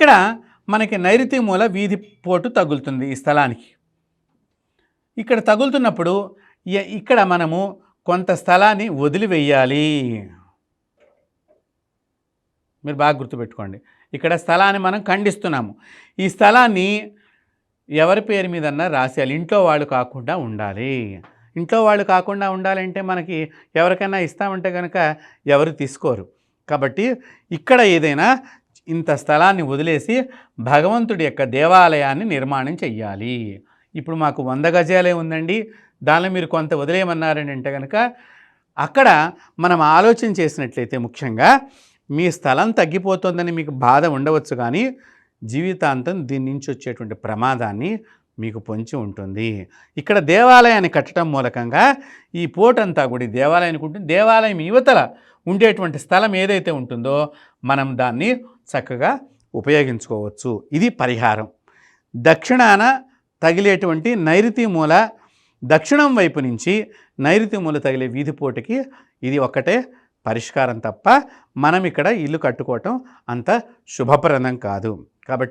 ఇక్కడ మనకి నైరుతి మూల వీధి పోటు తగులుతుంది ఈ స్థలానికి. ఇక్కడ తగులుతున్నప్పుడు ఇక్కడ మనము కొంత స్థలాన్ని వదిలివేయాలి. మీరు బాగా గుర్తుపెట్టుకోండి, ఇక్కడ స్థలాన్ని మనం ఖండిస్తున్నాము. ఈ స్థలాన్ని ఎవరి పేరు మీదన్నా రాసేయాలి. ఇంట్లో వాళ్ళు కాకుండా ఉండాలి. ఇంట్లో వాళ్ళు కాకుండా ఉండాలంటే మనకి ఎవరికైనా ఇస్తామంటే కనుక ఎవరు తీసుకోరు. కాబట్టి ఇక్కడ ఏదైనా ఇంత స్థలాన్ని వదిలేసి భగవంతుడి యొక్క దేవాలయాన్ని నిర్మాణం చెయ్యాలి. ఇప్పుడు మాకు 100 గజాలే ఉందండి, దానిలో మీరు కొంత వదిలేయమన్నారని అంటే కనుక అక్కడ మనం ఆలోచన చేసినట్లయితే ముఖ్యంగా మీ స్థలం తగ్గిపోతుందని మీకు బాధ ఉండవచ్చు, కానీ జీవితాంతం దీని నుంచి వచ్చేటువంటి ప్రమాదాన్ని మీకు పొంచి ఉంటుంది. ఇక్కడ దేవాలయాన్ని కట్టడం మూలకంగా ఈ పోటంతా కూడా దేవాలయానికి ఉంటుంది. దేవాలయం యువతల ఉండేటువంటి స్థలం ఏదైతే ఉంటుందో మనం దాన్ని చక్కగా ఉపయోగించుకోవచ్చు. ఇది పరిహారం. దక్షిణాన తగిలేటువంటి నైరుతి మూల, దక్షిణం వైపు నుంచి నైరుతి మూల తగిలే వీధిపోటుకి ఇది ఒక్కటే పరిష్కారం తప్ప మనం ఇక్కడ ఇల్లు కట్టుకోవటం అంత శుభప్రదం కాదు. కాబట్టి